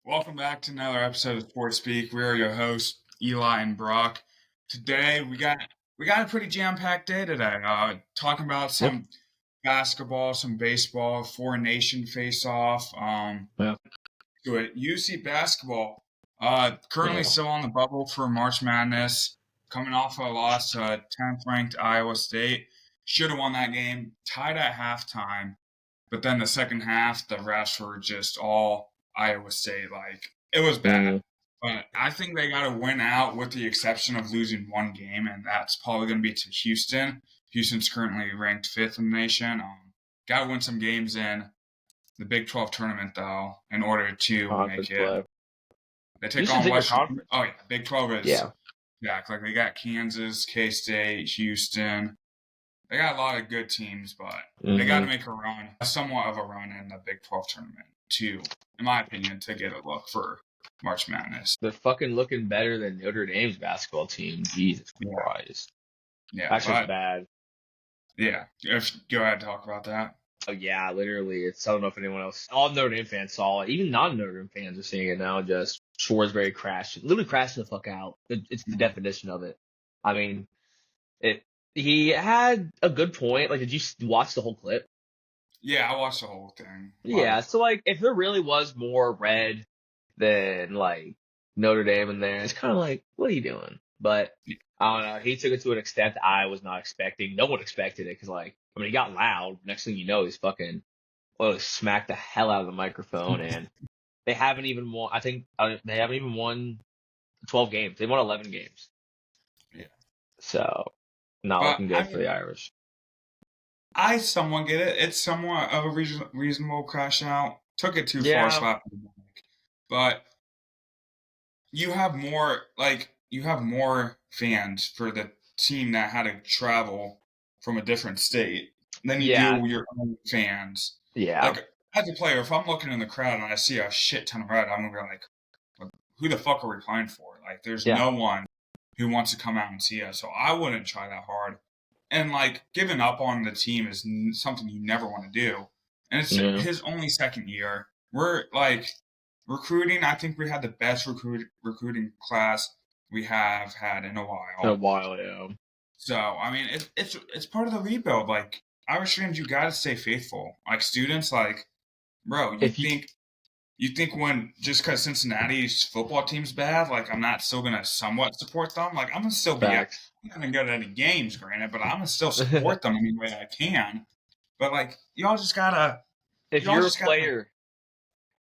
Welcome back to another episode of Sports Speak. We are your hosts, Eli and Brock. Today we got a pretty jam-packed day today. Talking about Yep. some basketball, some baseball, foreign nation face-off. Yep. To it. UC basketball. Currently Yeah. still on the bubble for March Madness. Coming off a loss to 10th ranked Iowa State. Should have won that game. Tied at halftime. But then the second half, the refs were just all Iowa State. Like, it was bad. But I think they got to win out with the exception of losing one game, and that's probably going to be to Houston. Houston's currently ranked 5th in the nation. Got to win some games in the Big 12 tournament, though, in order to make it. Play. They take Houston's on in the Western. conference. Oh, yeah. Big 12 is. Yeah. Like they got Kansas, K-State, Houston. They got a lot of good teams, but they got to make a run, somewhat of a run in the Big 12 tournament to, in my opinion, to get a look for March Madness. They're fucking looking better than Notre Dame's basketball team. Jesus Christ. Yeah, that's just bad. Yeah, go ahead and talk about that. Oh yeah, literally. I don't know if anyone else. All Notre Dame fans saw it. Even non-Notre Dame fans are seeing it now. Just Schwartzberry crashed, literally crashing the fuck out. It's the definition of it. I mean, he had a good point. Like, did you watch the whole clip? Yeah, I watched the whole thing. Yeah, so like, if there really was more red than like Notre Dame in there, it's kind of like, what are you doing? But I don't know. He took it to an extent that I was not expecting. No one expected it because, like, I mean, he got loud. Next thing you know, he's fucking smacked the hell out of the microphone, and they haven't even won. I think they haven't even won 12 games. They won 11 games. Yeah. So not looking good for the Irish. I somewhat get it. It's somewhat of a reasonable crash out. Took it too far, slapped the back. But you have more fans for the team that had to travel from a different state than you do your own fans. Yeah. Like, as a player, if I'm looking in the crowd and I see a shit ton of red, I'm gonna be like, who the fuck are we playing for? Like, there's no one who wants to come out and see us. So I wouldn't try that hard. And, like, giving up on the team is something you never want to do. And it's his only second year. We're, like, recruiting, I think we had the best recruiting class we have had in a while. Yeah. So, I mean, it's part of the rebuild. Like, Irish fans, you got to stay faithful. Like, students, like, bro, you think when just because Cincinnati's football team's bad, like, I'm not still going to somewhat support them? Like, I'm going to still be – I'm not going to go to any games, granted, but I'm going to still support them any way I can. But, like, y'all just got to – If you're a player –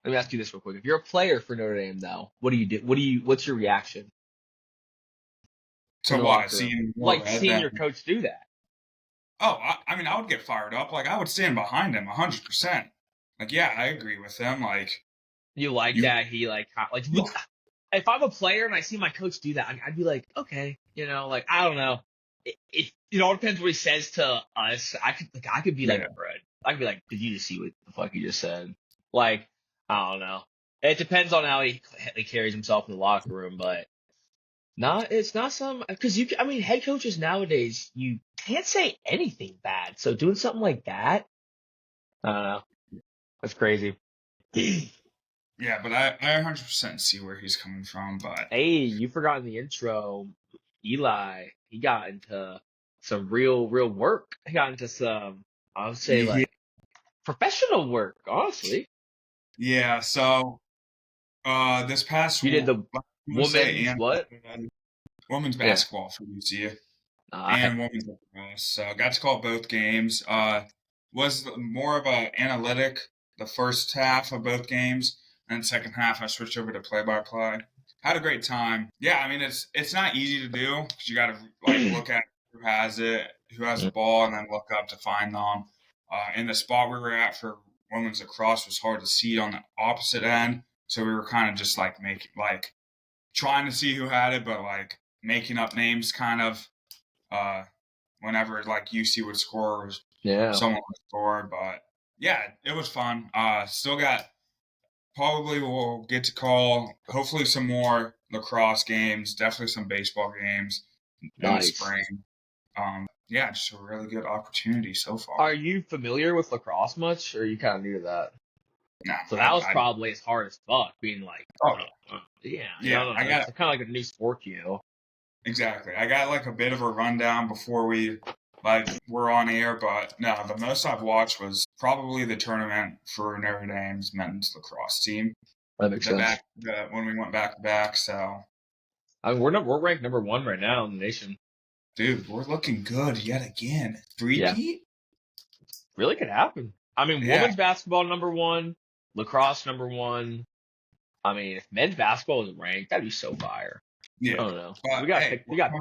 let me ask you this real quick. If you're a player for Notre Dame, though, what do you do? What's your reaction? To what? Seeing your coach do that. Oh, I mean, I would get fired up. Like, I would stand behind him 100%. Like, yeah, I agree with him. Like, you that he if I'm a player and I see my coach do that, I'd be like, okay, like, I don't know. It all depends what he says to us. I could be like, Fred. I could be like, did you just see what the fuck he just said? Like, I don't know. It depends on how he carries himself in the locker room, but it's not some, because head coaches nowadays, you can't say anything bad. So doing something like that, I don't know. That's crazy. Yeah, but I 100% see where he's coming from. But hey, you forgot in the intro, Eli, he got into some real work. He got into some, I would say, professional work, honestly. Yeah, so this past you did the women's basketball for UC and women's lacrosse. So I got to call both games. Was more of an analytic the first half of both games, and the second half I switched over to play-by-play. Had a great time. Yeah, I mean it's not easy to do because you got to look at who has the ball, and then look up to find them. In the spot we were at for women's lacrosse was hard to see on the opposite end, so we were kind of just trying to see who had it, but making up names kind of whenever UC would score or someone would score. But yeah, it was fun. Still got probably we'll get to call hopefully some more lacrosse games, definitely some baseball games in the spring. Yeah, just a really good opportunity so far. Are you familiar with lacrosse much, or are you kind of new to that? No, So that was probably as hard as fuck, being like, yeah, I got it's kind of like a new sport, Exactly. I got like a bit of a rundown before we were on air, but no, the most I've watched was probably the tournament for Notre Dame's men's lacrosse team. That makes sense. When we went back to back, so I mean, we're ranked number 1 right now in the nation. Dude, we're looking good yet again. Three-peat? Yeah. Really could happen. I mean, women's basketball number 1, lacrosse number 1. I mean, if men's basketball was ranked, that'd be so fire. Yeah. I don't know. But,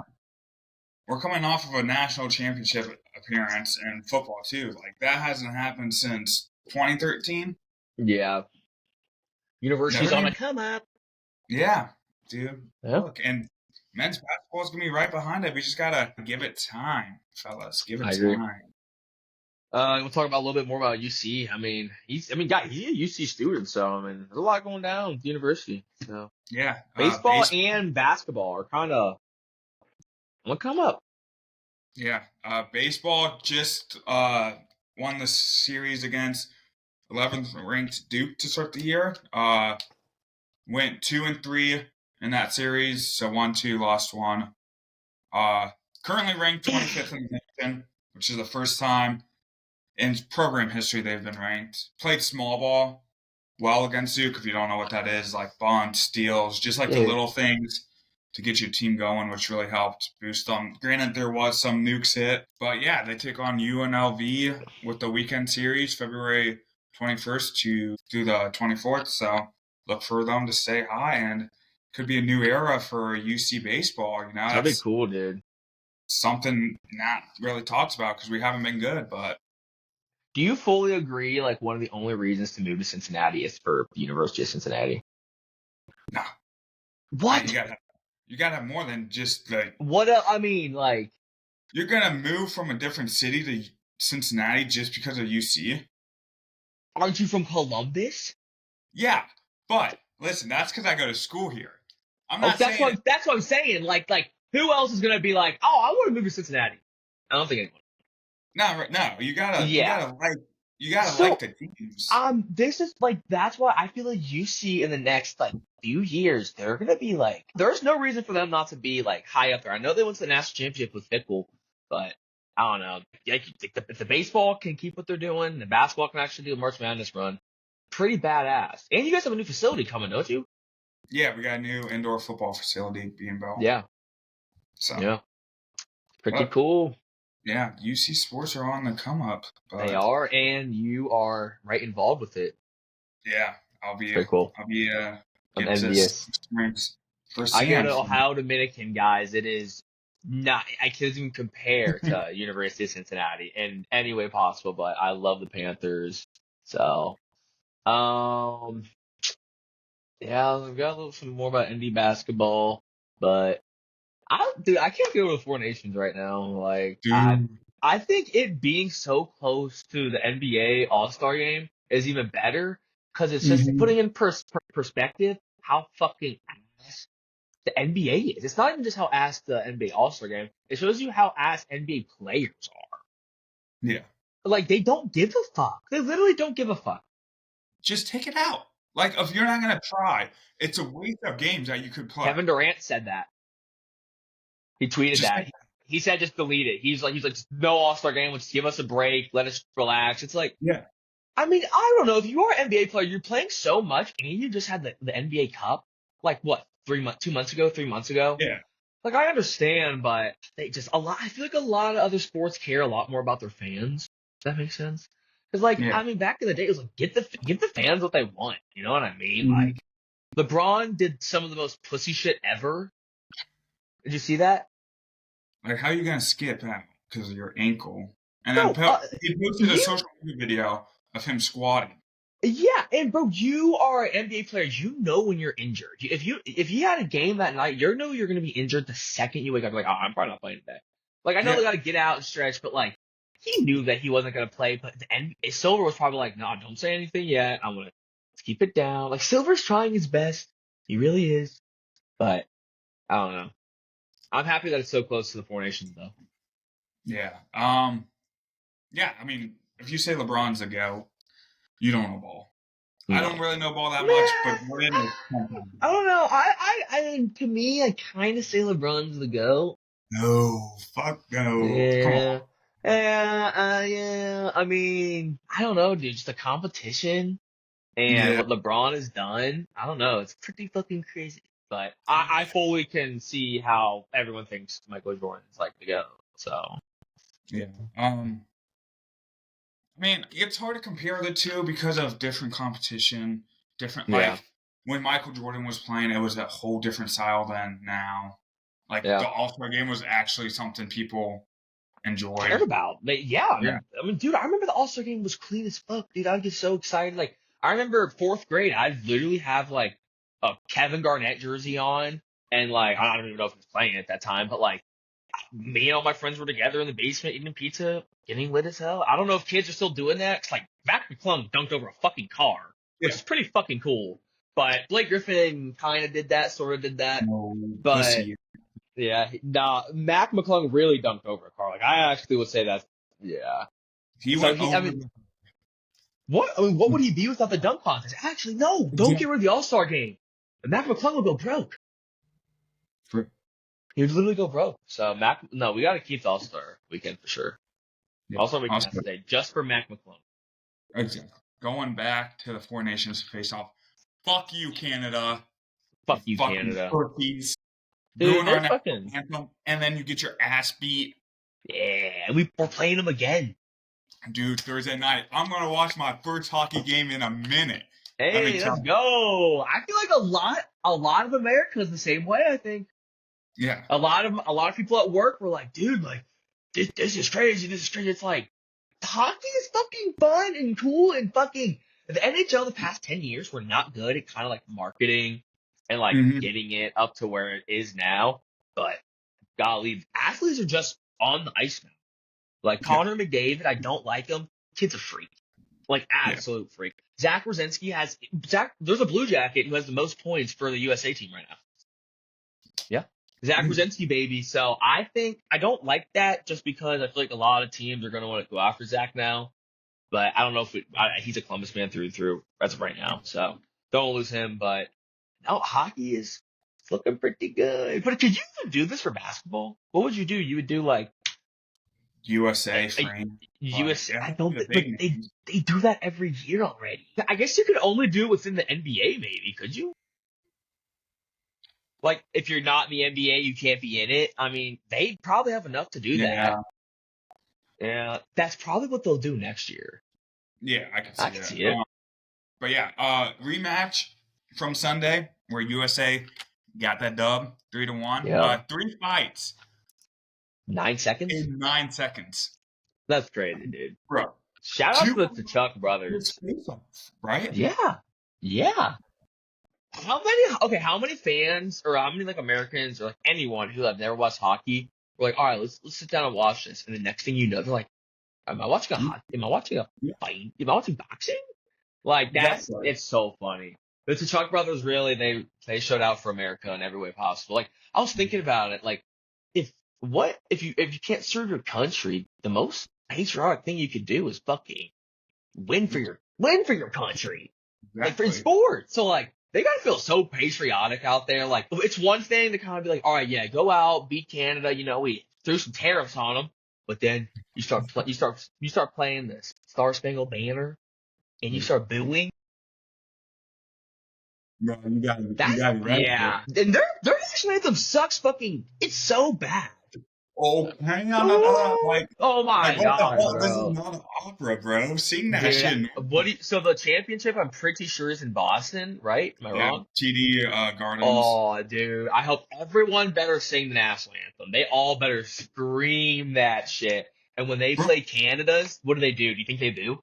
we're coming off of a national championship appearance in football too. Like that hasn't happened since 2013. Yeah. University's on a come up. Yeah, dude. Yeah. Look, and men's basketball is gonna be right behind it. We just gotta give it time, fellas. Give it time. Agree. We'll talk about a little bit more about UC. I mean, he's a UC student, so I mean, there's a lot going down at the university. So yeah, baseball and basketball are kind of gonna come up. Yeah, baseball just won the series against 11th ranked Duke to start the year. Went 2-3 in that series, so 1-2, lost 1. Currently ranked 25th in the nation, which is the first time in program history they've been ranked. Played small ball well against Duke, if you don't know what that is, like bunts, steals, just like the little things to get your team going, which really helped boost them. Granted, there was some nukes hit, but yeah, they take on UNLV with the weekend series, February 21st to the 24th. So look for them to stay high, and could be a new era for UC baseball. You know, that'd be cool, dude. Something not really talked about because we haven't been good, but. Do you fully agree, like, one of the only reasons to move to Cincinnati is for the University of Cincinnati? No. What? You gotta have more than just like. What? I mean, like. You're gonna move from a different city to Cincinnati just because of UC? Aren't you from Columbus? Yeah, but listen, that's because I go to school here. I'm not saying. That's what I'm saying. Like, who else is gonna be like, oh, I want to move to Cincinnati? I don't think anyone. No, you gotta like the teams. This is like, that's why I feel like UC in the next like few years, they're gonna be like, there's no reason for them not to be like high up there. I know they went to the national championship with Fickle, but I don't know. If the baseball can keep what they're doing, the basketball can actually do a March Madness run, pretty badass. And you guys have a new facility coming, don't you? Yeah, we got a new indoor football facility being built. Yeah. So yeah, pretty cool. Yeah, UC sports are on the come up. They are, and you are right involved with it. Yeah, I'll be pretty cool. I'll be I'm envious. I go to Ohio Dominican, guys. It is not. I can't even compare to University of Cincinnati in any way possible. But I love the Panthers. So, yeah, we've got a little some more about ND basketball, but. I can't go to the Four Nations right now. Like, I think it being so close to the NBA All-Star Game is even better because it's just putting in perspective how fucking ass the NBA is. It's not even just how ass the NBA All-Star Game. It shows you how ass NBA players are. Yeah. Like, they don't give a fuck. They literally don't give a fuck. Just take it out. Like, if you're not going to try, it's a waste of games that you could play. Kevin Durant said that. He tweeted that. He said just delete it. He's like, no All-Star game. Just give us a break. Let us relax. It's like, yeah. I mean, I don't know. If you are an NBA player, you're playing so much, and you just had the NBA Cup, like what, 3 months ago? Yeah. Like, I understand, but they just I feel like a lot of other sports care a lot more about their fans. Does that make sense? Because, like, I mean, back in the day, it was like, give the fans what they want. You know what I mean? Like, LeBron did some of the most pussy shit ever. Did you see that? Like, how are you gonna skip out because of your ankle? And then he posted a social media video of him squatting. Yeah, and bro, you are an NBA player. You know when you're injured. If you had a game that night, you know you're gonna be injured the second you wake up. Like, oh, I'm probably not playing today. Like, I know they gotta get out and stretch, but like, he knew that he wasn't gonna play. But Silver was probably like, no, don't say anything yet. I'm gonna keep it down. Like, Silver's trying his best. He really is. But I don't know. I'm happy that it's so close to the Four Nations, though. Yeah. Yeah, I mean, if you say LeBron's a GOAT, you don't know ball. I don't really know ball that much, but Jordan is something. I don't know. To me, I kind of say LeBron's the GOAT. No, fuck no. Yeah. Come on. Yeah. I mean, I don't know, dude. Just the competition and what LeBron has done. I don't know. It's pretty fucking crazy. But I fully can see how everyone thinks Michael Jordan's like the GOAT. So. Yeah. I mean, it's hard to compare the two because of different competition, like when Michael Jordan was playing, it was a whole different style than now. Like the All-Star game was actually something people enjoyed. Cared about. I mean, dude, I remember the All-Star game was clean as fuck, dude. I would get so excited. Like, I remember 4th grade, I'd literally have like a Kevin Garnett jersey on, and like I don't even know if he was playing at that time, but like me and all my friends were together in the basement eating pizza, getting lit as hell. I don't know if kids are still doing that. It's like Mac McClung dunked over a fucking car, which is pretty fucking cool. But Blake Griffin kind of did that, sort of did that. But yeah, Mac McClung really dunked over a car. Like I actually would say that. Yeah, what would he be without the dunk contest? Actually, no. Don't get rid of the All-Star game. Mac McClung would go broke. He would literally go broke. So we got to keep the All-Star weekend for sure. All-Star weekend has to stay just for Mac McClung. Exactly. Going back to the Four Nations face-off. Fuck you, Canada. Fuck you, Canada. Turkeys. Dude, our fucking anthem, and then you get your ass beat. Yeah, we're playing them again. Dude, Thursday night. I'm going to watch my first hockey game in a minute. Hey, let's go. I feel like a lot of America is the same way, I think. Yeah. A lot of people at work were like, dude, like, this is crazy. This is crazy. It's like, hockey is fucking fun and cool and fucking, the NHL the past 10 years were not good at kind of like marketing and like getting it up to where it is now. But golly, athletes are just on the ice now. Like Connor McDavid, I don't like him. Kid's a freak. Like absolute freak. Zach Rosinski there's a Blue Jacket who has the most points for the USA team right now. Yeah. Zach Rosinski, baby. So I don't like that just because I feel like a lot of teams are going to want to go after Zach now. But I don't know if he's a Columbus man through and through as of right now. So don't lose him. But no, hockey is looking pretty good. But could you even do this for basketball? What would you do? You would do like USA frame. USA. I don't think they do that every year already. I guess you could only do it within the NBA, maybe. Could you? Like, if you're not in the NBA, you can't be in it. I mean, they probably have enough to do that. Yeah, that's probably what they'll do next year. Yeah, I can see it. But yeah, rematch from Sunday where USA got that dub 3-1. Yeah. 3 fights. 9 seconds? In 9 seconds. That's crazy, dude. Bro. Shout out to the Chuck brothers. Right? Yeah. Yeah. How many fans or how many like Americans or like anyone who have never watched hockey were like, all right, let's sit down and watch this, and the next thing you know, they're like, am I watching a fight? Am I watching boxing? Like it's so funny. The Chuck brothers really they showed out for America in every way possible. Like I was thinking about it, like if you can't serve your country, the most patriotic thing you could do is fucking win for your country. Exactly. Like for sports. So like they gotta feel so patriotic out there. Like it's one thing to kind of be like, all right, yeah, go out, beat Canada. You know, we threw some tariffs on them, but then you start playing this Star Spangled Banner, and you start booing. No, you got it right. Yeah, and their national anthem sucks. Fucking, it's so bad. Oh, hang on. Oh my god, bro. This is not an opera, bro. Sing that shit. So the championship, I'm pretty sure, is in Boston, right? Am I wrong? TD Gardens. Oh, dude. I hope everyone better sing the national anthem. They all better scream that shit. And when they play Canada's, what do? Do you think they do?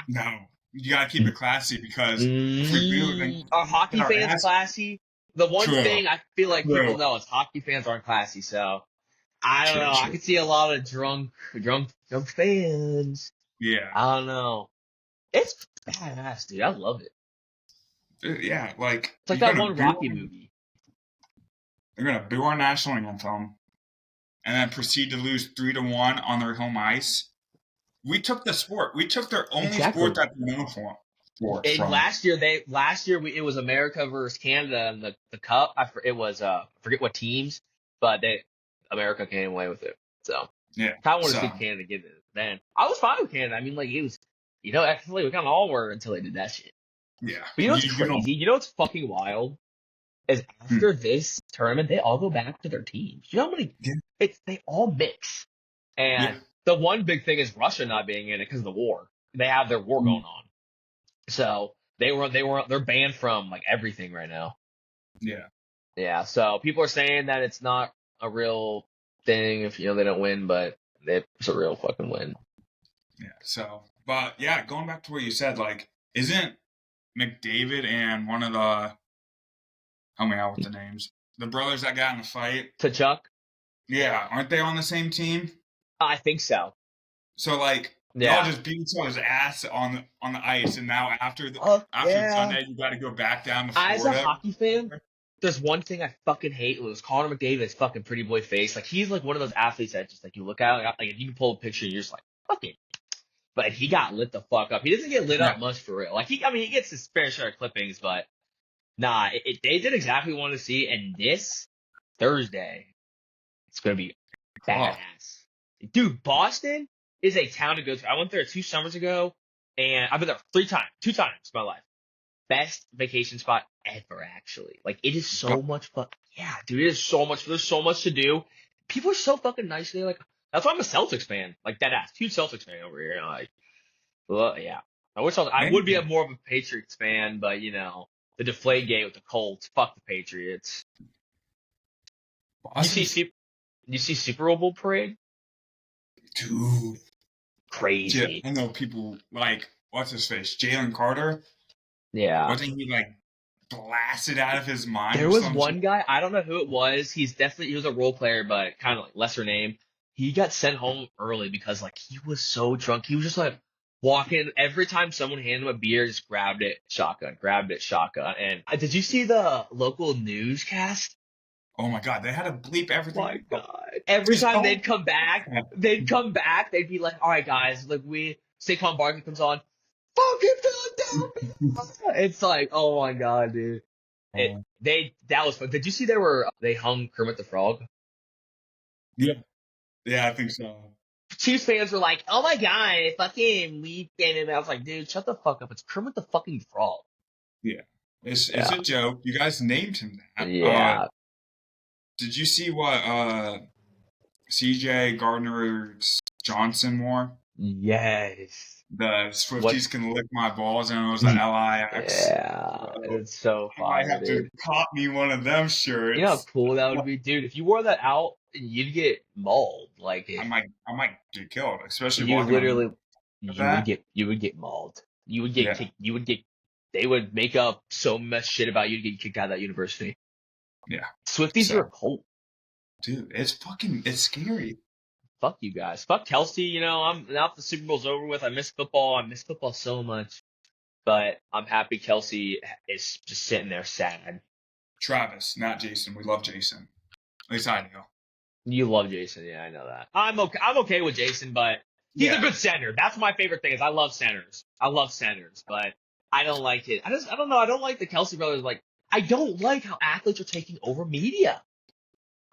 No. You gotta keep it classy because if we do, then are hockey fans classy? The one thing I feel like people know is hockey fans aren't classy, so I don't know. I could see a lot of drunk fans. Yeah. I don't know. It's badass, dude. I love it. Yeah, like it's like that one Rocky movie. They're gonna boo our national anthem, and then proceed to lose 3-1 on their home ice. We took the sport. We took their only sport that they're known for. last year it was America versus Canada in the cup. I forget what teams, but America came away with it. So yeah, I want to see Canada get it. Then I was fine with Canada. I mean, like it was, actually we kind of all were until they did that shit. Yeah. But you know what's crazy? You know what's fucking wild? Is after this tournament, they all go back to their teams. You know how many? Yeah. They all mix. And the one big thing is Russia not being in it because of the war. They have their war going on. So they're banned from like everything right now. Yeah. Yeah. So people are saying that it's not a real thing if they don't win, but it's a real fucking win. Yeah. So, but yeah, going back to what you said, like, isn't McDavid and one of the, help me out with the names, the brothers that got in the fight, Tkachuk? Yeah, aren't they on the same team? I think so. So like, y'all just beat each other's ass on the ice, and now after Sunday, you got to go back down to Florida. As a hockey fan, there's one thing I fucking hate. It was Connor McDavid's fucking pretty boy face. Like he's like one of those athletes that just like you look at, like if you can pull a picture, and you're just like fucking. But he got lit the fuck up. He doesn't get lit up much for real. Like he gets his fair share of clippings, but nah, they did exactly what I wanted to see. And this Thursday, it's gonna be badass. Dude, Boston is a town to go to. I went there 2 summers ago, and I've been there 2 times in my life. Best vacation spot ever, actually. Like, it is so much fun. Yeah, dude, it is so much. There's so much to do. People are so fucking nice. They're like, that's why I'm a Celtics fan. Like, that ass. Huge Celtics fan over here. Like, well, yeah. I would be more of a Patriots fan, but, the Deflategate with the Colts. Fuck the Patriots. You see Super Bowl parade? Dude. Crazy. Yeah, I know people like, what's his face? Jalen Carter? Yeah. Wasn't he like blasted out of his mind? There was one guy, I don't know who it was. He was a role player, but kind of like lesser name. He got sent home early because like he was so drunk. He was just like walking every time someone handed him a beer, just grabbed it, shotgun. And did you see the local newscast? Oh my God, they had to bleep everything. Oh my God. Every time they'd come back, they'd be like, all right, guys, like Saquon Barkley comes on, fucking Philadelphia. It's like, oh my God, dude. That was fun. Did you see they hung Kermit the Frog? Yeah. Yeah, I think so. Chiefs fans were like, oh my God, fucking weekend. And I was like, dude, shut the fuck up. It's Kermit the fucking Frog. Yeah. It's a joke. You guys named him that. Yeah. Did you see what CJ Gardner-Johnson wore? Yes. The Swifties can lick my balls, and it was the LIX. Yeah, it's so fun. I might have to cop me one of them shirts. You know how cool that would be, dude. If you wore that out, you'd get mauled. Like I might get killed, especially you would get mauled. You would get. They would make up so much shit about you to get kicked out of that university. Yeah. Swifties are cold. Dude, it's scary. Fuck you guys. Fuck Kelsey. Now the Super Bowl's over with. I miss football. So much. But I'm happy Kelsey is just sitting there sad. Travis, not Jason. We love Jason. At least I do. You love Jason. Yeah, I know that. I'm okay with Jason, but he's a good center. That's my favorite thing is I love centers. But I don't like it. I don't know. I don't like the Kelsey brothers. Like, I don't like how athletes are taking over media.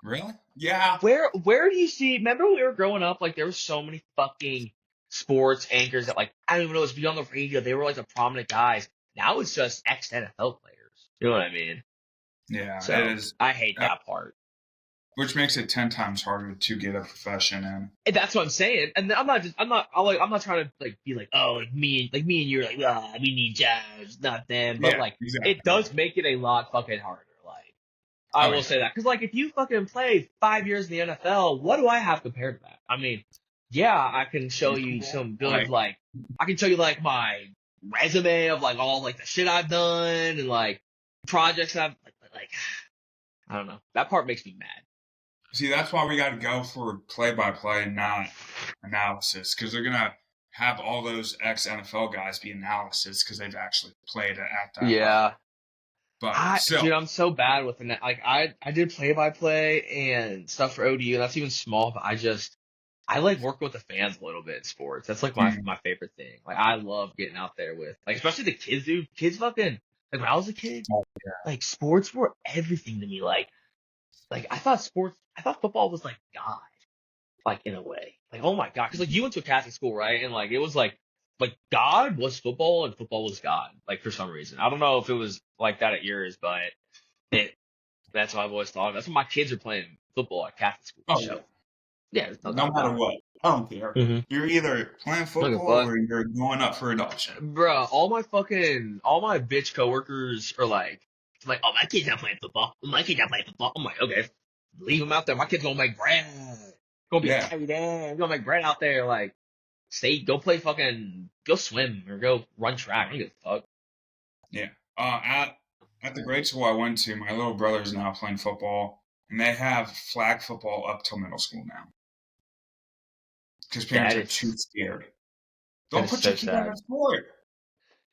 Really? Yeah. Where do you see? Remember when we were growing up? Like there were so many fucking sports anchors that like I don't even know. It was beyond the radio. They were like the prominent guys. Now it's just ex NFL players. You know what I mean? Yeah. So it is. I hate that part. Which makes it 10 times harder to get a profession in. And that's what I'm saying. And I'm not trying to like be like, oh, like me and you're like, we need jobs, not them. But exactly. It does make it a lot fucking harder. Like, I will say that. Cause like, if you fucking play 5 years in the NFL, what do I have compared to that? I mean, yeah, I can show you some good, like, I can show you like my resume of like all like the shit I've done and like projects I've like, I don't know. That part makes me mad. See, that's why we got to go for play-by-play, not analysis, because they're going to have all those ex-NFL guys be analysis because they've actually played at that level. But dude, I'm so bad with it. Like, I did play-by-play and stuff for ODU, and that's even small, but I like working with the fans a little bit in sports. That's like my favorite thing. Like I love getting out there with like especially the kids, dude. Kids fucking like when I was a kid, Oh, yeah. like sports were everything to me. Like I thought football was like God, like in a way. Like oh my God, because like you went to a Catholic school, right? And like it was like God was football and football was God. Like for some reason, I don't know if it was like that at yours, but that's what I've always thought. That's what my kids are playing football at Catholic school. Oh, So yeah, there's no no doubt matter about what. I don't care. it. You're either playing Look at football fuck. or you're going up for adoption. Bro, all my bitch coworkers are like, oh, my kid's not playing football. My kid's not playing football. I'm like, okay, leave him out there. My kid's gonna make bread. Gonna be a tight end. Gonna make bread out there. Like, go play go swim or go run track. I don't give a fuck. Yeah. At the grade school I went to, my little brother's now playing football, and they have flag football up till middle school now. Because parents are too scared. Don't put your kid in a sport.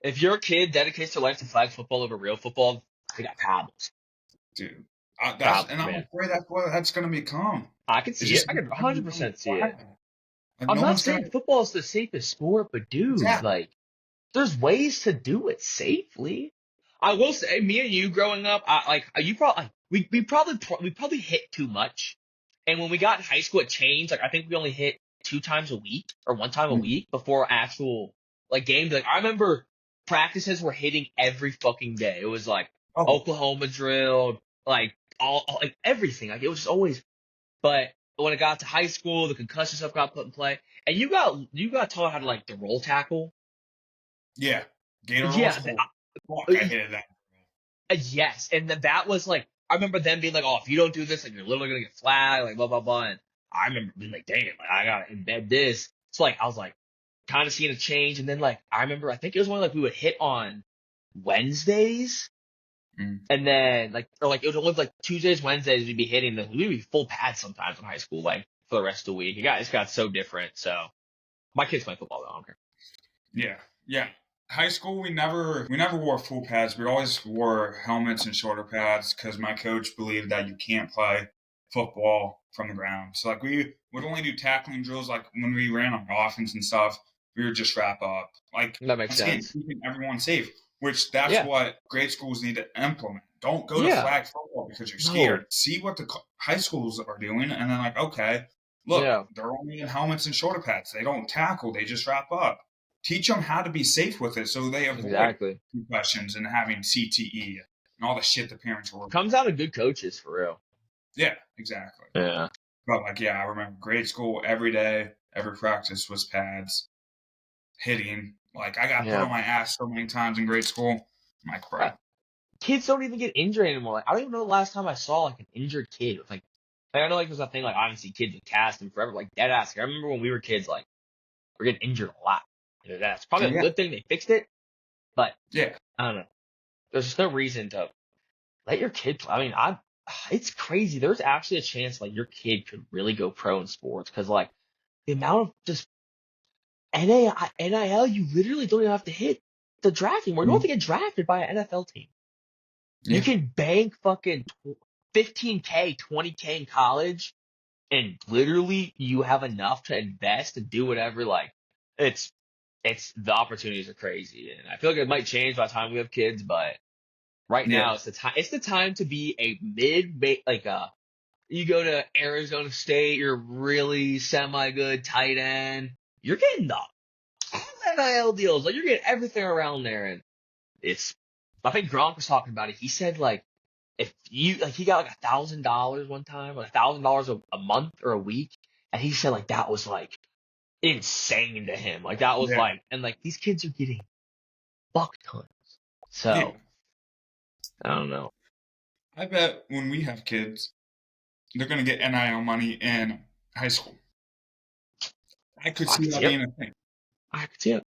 If your kid dedicates their life to flag football over real football, they got problems. Dude. I'm afraid that's what that's going to become. I can see it. I can 100% see it. I'm not saying football is the safest sport, but dude, like, there's ways to do it safely. I will say, me and you growing up, we probably hit too much. And when we got in high school, it changed. Like, I think we only hit 2 times a week or 1 time a week before actual, like, games. Like, I remember practices were hitting every fucking day. It was like Oklahoma drill, like, like, everything. Like, it was just always, but when it got to high school, the concussion stuff got put in play. And you got taught how to, like, the roll tackle. Yeah. Gator rolls. I hated that. Yes. And then that was like, I remember them being like, oh, if you don't do this, like, you're literally going to get flagged, like, blah, blah, blah. And I remember being like, damn, like, I got to embed this. So, like, I was like, kind of seeing a change. And then, like, I think it was one like we would hit on Wednesdays. And then, like, or like, it was only like Tuesdays, Wednesdays, we'd be hitting we'd be full pads sometimes in high school, like, for the rest of the week. It got so different. So, my kids play football, though. I don't care. Yeah. Yeah. High school, we never wore full pads. We always wore helmets and shoulder pads because my coach believed that you can't play football from the ground. So, like, we would only do tackling drills. Like, when we ran on offense and stuff, we would just wrap up. Like, that makes sense. Keeping everyone safe, which that's what grade schools need to implement. Don't go to flag football because you're scared. No. See what the high schools are doing, and then, like, okay, look, they're only in helmets and shoulder pads. They don't tackle. They just wrap up. Teach them how to be safe with it so they avoid concussions and having CTE and all the shit the parents are working. Comes out of good coaches, for real. Yeah, exactly. Yeah. But, like, I remember grade school, every day, every practice was pads, hitting. Like, I got put on my ass so many times in grade school. I'm like, bro. Kids don't even get injured anymore. Like, I don't even know the last time I saw, like, an injured kid. Like I know, like, there's a thing, like, I haven't seen kids with cast in forever. Like, dead ass. I remember when we were kids, like, we're getting injured a lot. That's probably a good thing they fixed it, but I don't know. There's just no reason to let your kid play. I mean, it's crazy. There's actually a chance like your kid could really go pro in sports because like the amount of just NIL, you literally don't even have to hit the drafting anymore. You don't have to get drafted by an NFL team. Yeah. You can bank fucking $15K, $20K in college, and literally you have enough to invest and do whatever. Like it's the opportunities are crazy, and I feel like it might change by the time we have kids, but right now it's the time. It's the time to be a you go to Arizona State, you're really semi good tight end. You're getting the NIL deals, like you're getting everything around there, and I think Gronk was talking about it. He said like if you like he got like $1,000 one time, like $1,000 a month or a week, and he said like that was like insane to him. Like that was like, and like these kids are getting fuck tons. So I don't know. I bet when we have kids, they're gonna get NIL money in high school. I could see that being a thing. I could see it.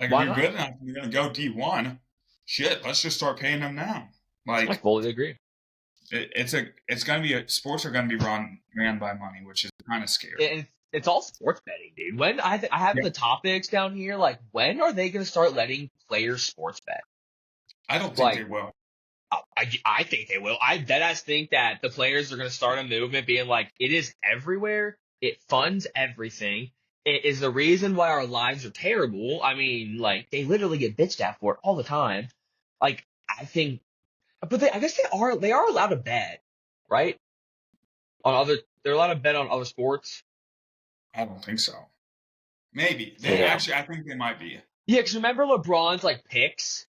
Like if you're good enough, you're gonna go D1. Shit, let's just start paying them now. Like I fully agree. Sports are gonna be ran by money, which is kind of scary. And it's all sports betting, dude. When I have the topics down here, like when are they going to start letting players sports bet? I don't think they will. I think they will. I deadass think that the players are going to start a movement being like, it is everywhere. It funds everything. It is the reason why our lives are terrible. I mean, like, they literally get bitched at for it all the time. Like, I think, but I guess they are allowed to bet, right? They're allowed to bet on other sports. I don't think so. Maybe. I think they might be. Yeah, because remember LeBron's, like, picks?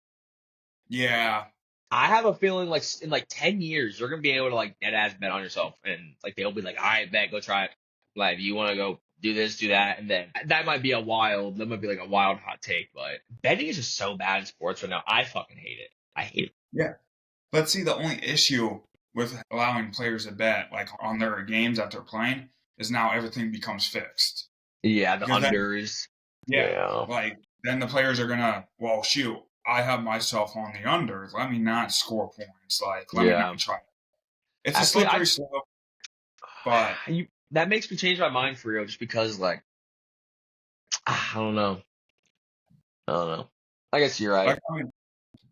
Yeah. I have a feeling, like, in, like, 10 years, you're going to be able to, like, dead-ass bet on yourself. And, like, they'll be like, all right, bet, go try it. Like, you want to go do this, do that. And then that might be like a wild hot take. But betting is just so bad in sports right now. I fucking hate it. I hate it. Yeah. But see, the only issue with allowing players to bet, like, on their games that they're playing, is now everything becomes fixed. Yeah, the unders. Like, then the players are going to, well, shoot, I have myself on the under. Let me not score points. Like, let me not try. It's a slippery slope. But that makes me change my mind for real, just because, like, I don't know. I guess you're right. Like, I mean,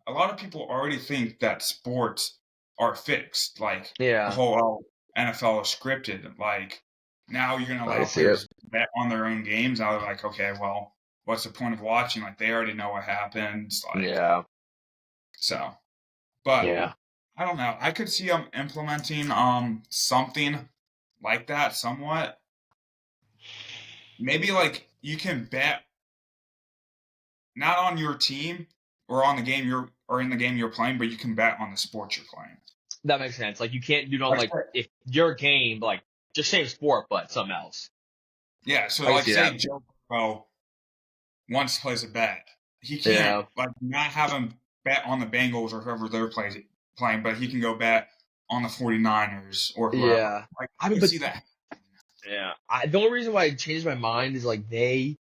a lot of people already think that sports are fixed. Like, the whole NFL is scripted. Like, now you're going to allow players to bet on their own games. Now they're like, okay, well, what's the point of watching? Like, they already know what happens. Like, So, but I don't know. I could see them implementing something like that somewhat. Maybe, like, you can bet not on your team or on the game in the game you're playing, but you can bet on the sport you're playing. That makes sense. Like, you can't do like if your game, like, just same sport but something else. Yeah, so like say Joe Burrow once plays a bet. He can't like not have him bet on the Bengals or whoever they're playing, but he can go bet on the 49ers or whoever. Yeah. Like, I can see that. Yeah. The only reason why I changed my mind is, like, they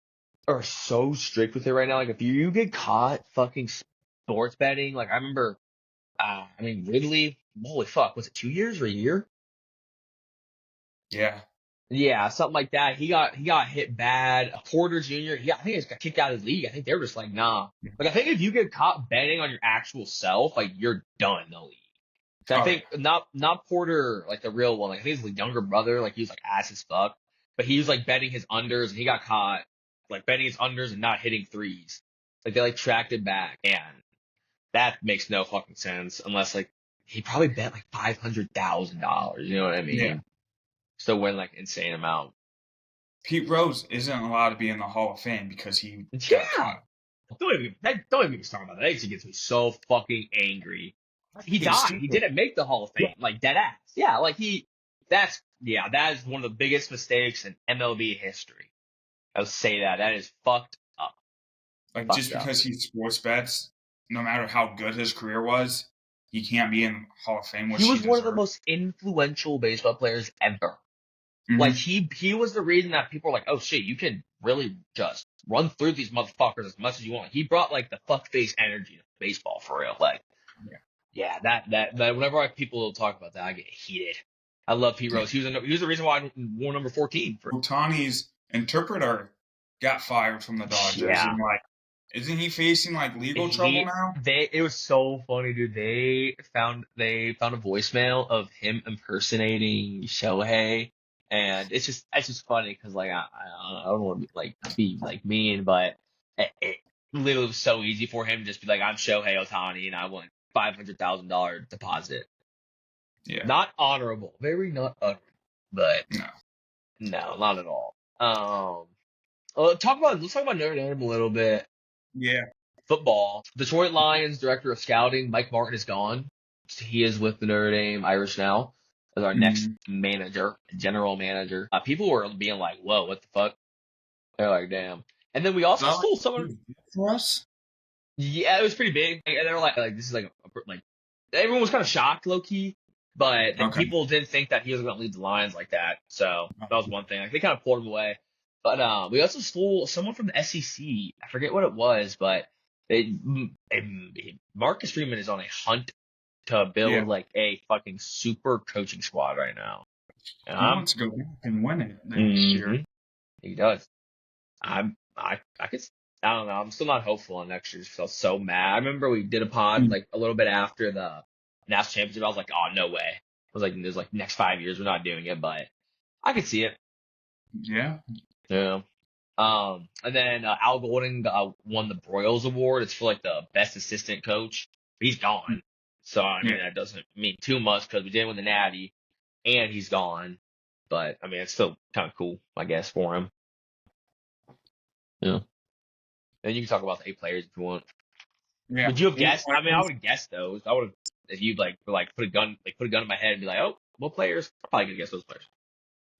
are so strict with it right now. Like, if you get caught fucking sports betting, like, I remember, Ridley, holy fuck, was it 2 years or a year? Yeah. Yeah, something like that. He got hit bad. Porter Jr., I think he just got kicked out of the league. I think they were just like, nah. Like, I think if you get caught betting on your actual self, like, you're done in the league. So I think not Porter, like, the real one. Like, I think his younger brother, like, he was like ass as fuck, but he was like betting his unders, and he got caught like betting his unders and not hitting threes. Like, they like tracked it back, and that makes no fucking sense unless, like, he probably bet like $500,000. You know what I mean? Yeah. So win like insane amount. Pete Rose isn't allowed to be in the Hall of Fame because he got caught. Don't even get me started about that. That actually gets me so fucking angry. He died. Stupid. He didn't make the Hall of Fame. Like, dead ass. Yeah, like that is one of the biggest mistakes in MLB history. I'll say that. That is fucked up. Like, because he sports bets, no matter how good his career was, he can't be in the Hall of Fame. He was one of the most influential baseball players ever. Mm-hmm. Like, he was the reason that people were like, oh shit, you can really just run through these motherfuckers as much as you want. He brought, like, the fuckface energy to baseball for real. Like, yeah, that whenever people talk about that, I get heated. I love Pete Rose. He was the reason why I wore number 14. Ohtani's interpreter got fired from the Dodgers. Yeah. And, like, isn't he facing, like, legal trouble now? It was so funny, dude. They found a voicemail of him impersonating Shohei, and it's just funny because, like, I don't want to be mean, but it literally was so easy for him to just be like, I'm Shohei Ohtani and I want $500,000 deposit. Yeah. Not honorable. Very not honorable. But no, not at all. Let's talk about Notre Dame a little bit. Yeah. Football. Detroit Lions director of scouting, Mike Martin, is gone. He is with the Notre Dame Irish now as our next general manager. People were being like, whoa, what the fuck? They're like, damn. And then we also stole someone for us. Yeah, it was pretty big. And they were like this is like everyone was kind of shocked, low key, but people didn't think that he was going to lead the Lions like that. So that was one thing. Like, they kind of pulled him away. But we also stole someone from the SEC. I forget what it was, but Marcus Freeman is on a hunt to build like a fucking super coaching squad right now. And he wants to go back and win it next year. He does. I don't know. I'm still not hopeful on next year. I felt so mad. I remember we did a pod like a little bit after the national championship. I was like, oh, no way. I was like, there's like next 5 years we're not doing it, but I could see it. Yeah. Yeah. And then Al Golden won the Broyles Award. It's for like the best assistant coach. He's gone. So I mean Yeah. that doesn't mean too much because we did win the Natty, and he's gone. But I mean it's still kind of cool, I guess, for him. Yeah. And you can talk about the 8 players if you want. Yeah. Would you have 8 guessed? I mean, I players. would have guessed those. I would have if you put a gun in my head and be like, oh, what players? I'm probably gonna guess those players.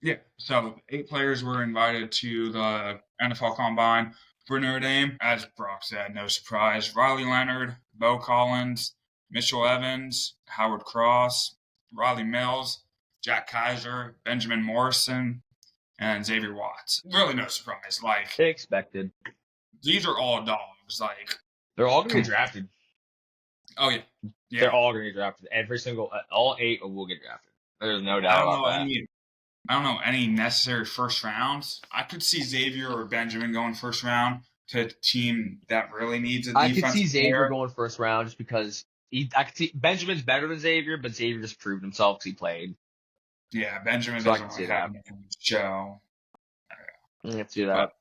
Yeah. So 8 players were invited to the NFL Combine for Notre Dame. As Brock said, no surprise. Riley Leonard, Bo Collins, Mitchell Evans, Howard Cross, Riley Mills, Jack Kaiser, Benjamin Morrison, and Xavier Watts. Really no surprise. Like, Expected. these are all dogs. Like, they're all gonna get drafted. Oh yeah. They're all gonna get drafted. All 8 will get drafted. There's no doubt about that. I don't know any necessary first rounds. I could see Xavier or Benjamin going first round to a team that really needs a defensive player. I could see Xavier going first round just because I could see Benjamin's better than Xavier, but Xavier just proved himself because he played. Yeah, Benjamin doesn't really have anything to show. I can see that.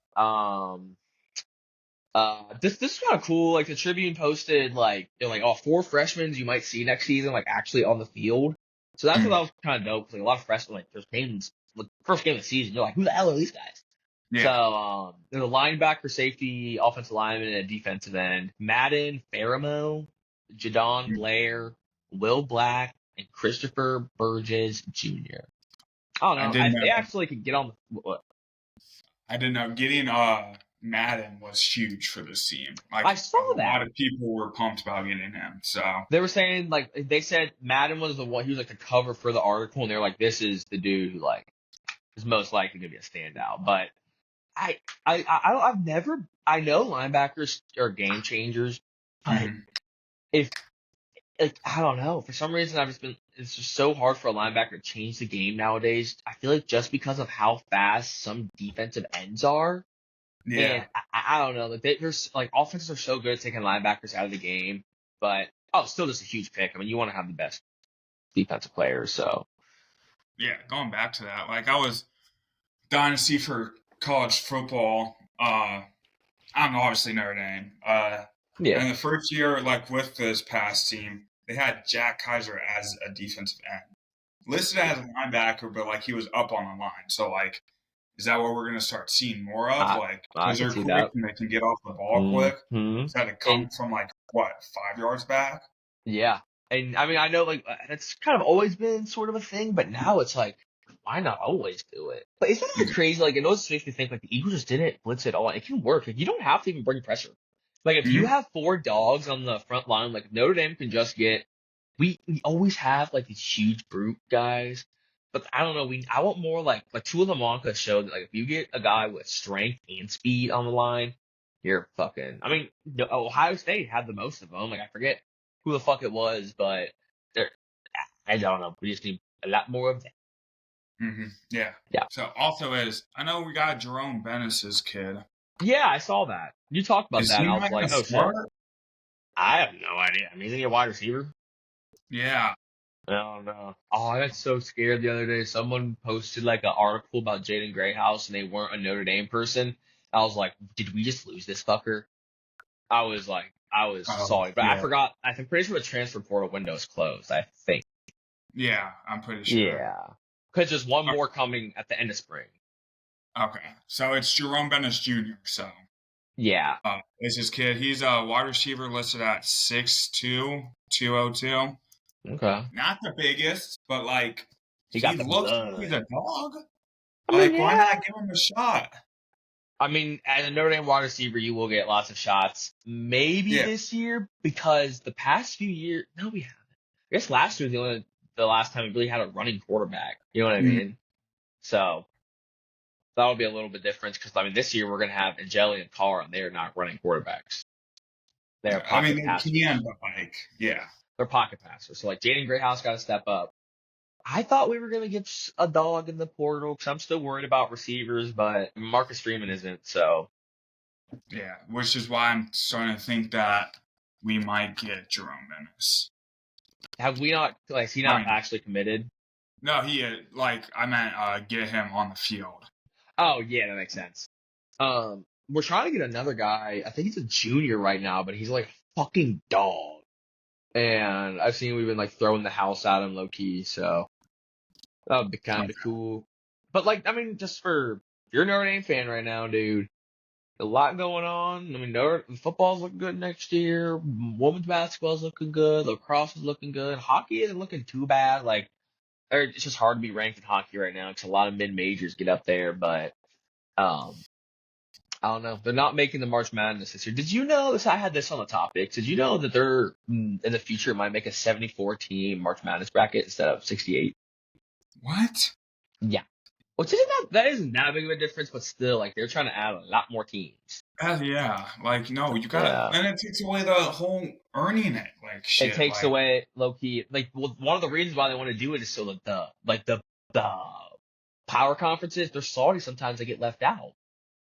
This is kind of cool. Like the Tribune posted, like 4 freshmen you might see next season, like actually on the field. So that's what that was kind of dope. Like a lot of freshmen, like there's games, like first game of the season, you're like, who the hell are these guys? Yeah. So there's a linebacker, safety, offensive lineman, and a defensive end. Madden, Faramo, Jadon Blair, Will Black, and Christopher Burgess Jr. I don't know. They actually could get on the. What? I didn't know. Getting Madden was huge for this team. Like, I saw that. A lot of people were pumped about getting him. So they were saying, like, they said Madden was the one. He was like the cover for the article, and they're like, this is the dude who like is most likely going to be a standout. But I know linebackers are game changers, but I don't know, for some reason it's just so hard for a linebacker to change the game nowadays. I feel like just because of how fast some defensive ends are. Yeah. And I don't know. Like offenses are so good at taking linebackers out of the game, but still just a huge pick. I mean, you want to have the best defensive players, so. Yeah, going back to that, like I was dynasty for college football. I don't know, obviously Notre Dame. Yeah. And the first year, like with this past team, they had Jack Kaiser as a defensive end, listed as a linebacker, but like he was up on the line. So like. Is that what we're going to start seeing more of? Like, because they're quick and they can get off the ball quick. Instead of come from, 5 yards back? Yeah. And, I mean, I know, like, that's kind of always been sort of a thing, but now it's like, why not always do it? But isn't that crazy? Like, it always makes me think, like, the Eagles just didn't blitz at all. It can work. Like, you don't have to even bring pressure. Like, if you have 4 dogs on the front line, like, Notre Dame can just get – we always have, like, these huge brute guys. But I don't know. I want more like Tualamonka showed that like if you get a guy with strength and speed on the line, you're fucking. I mean, Ohio State had the most of them. Like I forget who the fuck it was, but I don't know. We just need a lot more of that. Mm-hmm. Yeah. Yeah. So also I know we got Jerome Bennis's kid. Yeah, I saw that. You talked about that. And I was like, oh shit. I have no idea. I mean, is he a wide receiver? Yeah. I don't know. Oh, I got so scared the other day. Someone posted like an article about Jaden Greyhouse and they weren't a Notre Dame person. I was like, did we just lose this fucker? I was sorry, but yeah. I forgot. I'm pretty sure the transfer portal window is closed, I think. Yeah, I'm pretty sure. Yeah. Because there's one more coming at the end of spring. Okay. So it's Jerome Bennis Jr., so. Yeah. It's his kid. He's a wide receiver listed at 6'2", 202. Okay. Not the biggest, but like he looks like he's a dog. Why not give him a shot? I mean, as a Notre Dame wide receiver, you will get lots of shots. Maybe this year because the past few years, no, we haven't. I guess last year was the last time we really had a running quarterback. You know what I mean? So that'll be a little bit different because I mean, this year we're gonna have Angeli and Carr, and they are not running quarterbacks. They're pocket passers. They can, but yeah. They're pocket passers. So, like, Jaden Greyhouse got to step up. I thought we were going to get a dog in the portal because I'm still worried about receivers, but Marcus Freeman isn't, so. Yeah, which is why I'm starting to think that we might get Jerome Bennis. Have we not, like, is he not actually committed? No, I meant get him on the field. Oh yeah, that makes sense. We're trying to get another guy. I think he's a junior right now, but he's like a fucking dog. And I've seen we've been like throwing the house at him low key, so that would be kind of cool. But like, I mean, just for if you're a Notre Dame fan right now, dude, a lot going on. I mean, football's looking good next year. Women's basketball's looking good. Lacrosse is looking good. Hockey isn't looking too bad. Like, it's just hard to be ranked in hockey right now because a lot of mid majors get up there, but um. I don't know. They're not making the March Madness this year. Did you know this? I had this on the topics. Did you know that they're in the future might make a 74 team March Madness bracket instead of 68? What? Yeah. Which isn't that big of a difference, but still, like, they're trying to add a lot more teams. Yeah. Like, no, you gotta, and it takes away the whole earning it. Like, shit. It takes away low key. Like, well, one of the reasons why they want to do it is so that the power conferences, they're salty sometimes they get left out.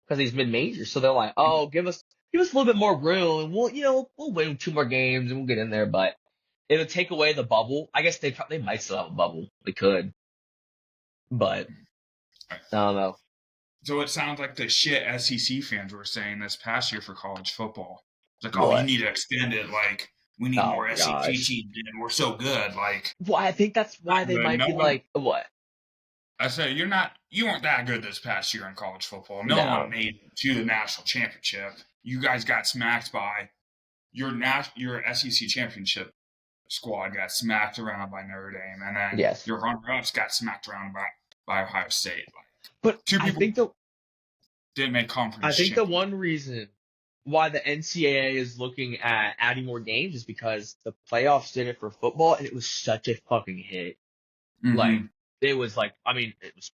Because he's mid majors, so they're like, oh, give us a little bit more room, and we'll win 2 more games and we'll get in there. But it'll take away the bubble. I guess they might still have a bubble. They could, but I don't know. So it sounds like the shit SEC fans were saying this past year for college football. It's like, you need to extend it. Like, we need more SEC teams, and we're so good. Like, well, I think that's why they might be like, what? I said, you weren't that good this past year in college football. No one made it to the national championship. You guys got smacked by your SEC championship squad got smacked around by Notre Dame, and then your runner-ups got smacked around by Ohio State. But I think didn't make conference. I think the one reason why the NCAA is looking at adding more games is because the playoffs did it for football, and it was such a fucking hit. Mm-hmm. Like. It was like, I mean, it was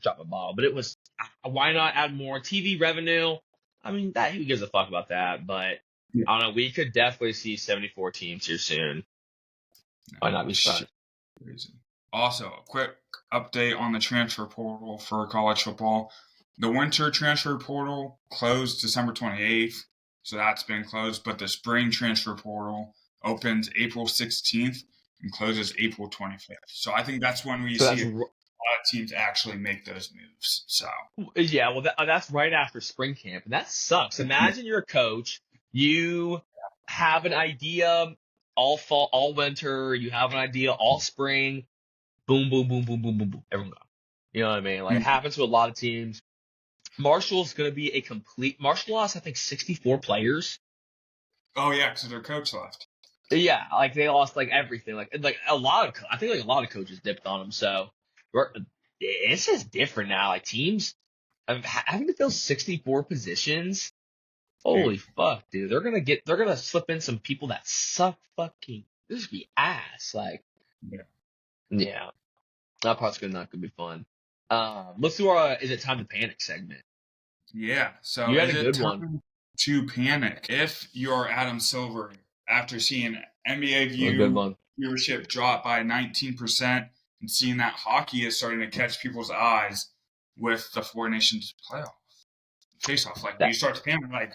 drop a ball, but it was, why not add more TV revenue? I mean, who gives a fuck about that? But I don't know. We could definitely see 74 teams here soon. Why not be fun? Also, a quick update on the transfer portal for college football. The winter transfer portal closed December 28th, so that's been closed. But the spring transfer portal opens April 16th. And closes April 25th. So I think that's when we see a lot of teams actually make those moves. So yeah, well, that's right after spring camp, and that sucks. Imagine you're a coach, you have an idea all fall, all winter, you have an idea all spring, boom, boom, boom, boom, boom, boom, boom, everyone gone. You know what I mean? Like it happens to a lot of teams. Marshall's going to be a complete. Marshall lost, I think, 64 players. Oh yeah, because their coach left. Yeah, like they lost like everything, like a lot of. I think like a lot of coaches dipped on them. So it's just different now. Like teams having to fill 64 positions. Holy fuck, dude! They're gonna slip in some people that suck fucking. This would be ass. Like, yeah. That part's not gonna be fun. Let's do our "Is It Time to Panic" segment. Yeah. So you had a good one. To panic if you're Adam Silver. After seeing NBA viewership drop by 19% and seeing that hockey is starting to catch people's eyes with the Four Nations playoff face-off, like you start to panic, like,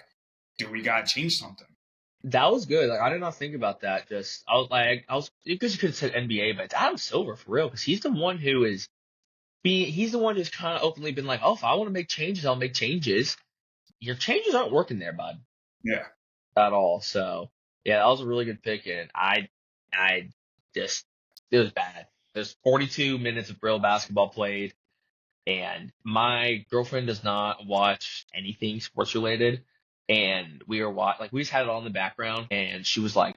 do we gotta change something? That was good. Like I did not think about that. Just I was because you could have said NBA, but it's Adam Silver for real because he's the one who's kind of openly been like, oh, if I want to make changes, I'll make changes. Your changes aren't working there, bud. Yeah, at all. So. Yeah, that was a really good pick, and it was bad. There's 42 minutes of real basketball played, and my girlfriend does not watch anything sports related, and we just had it on in the background, and she was like,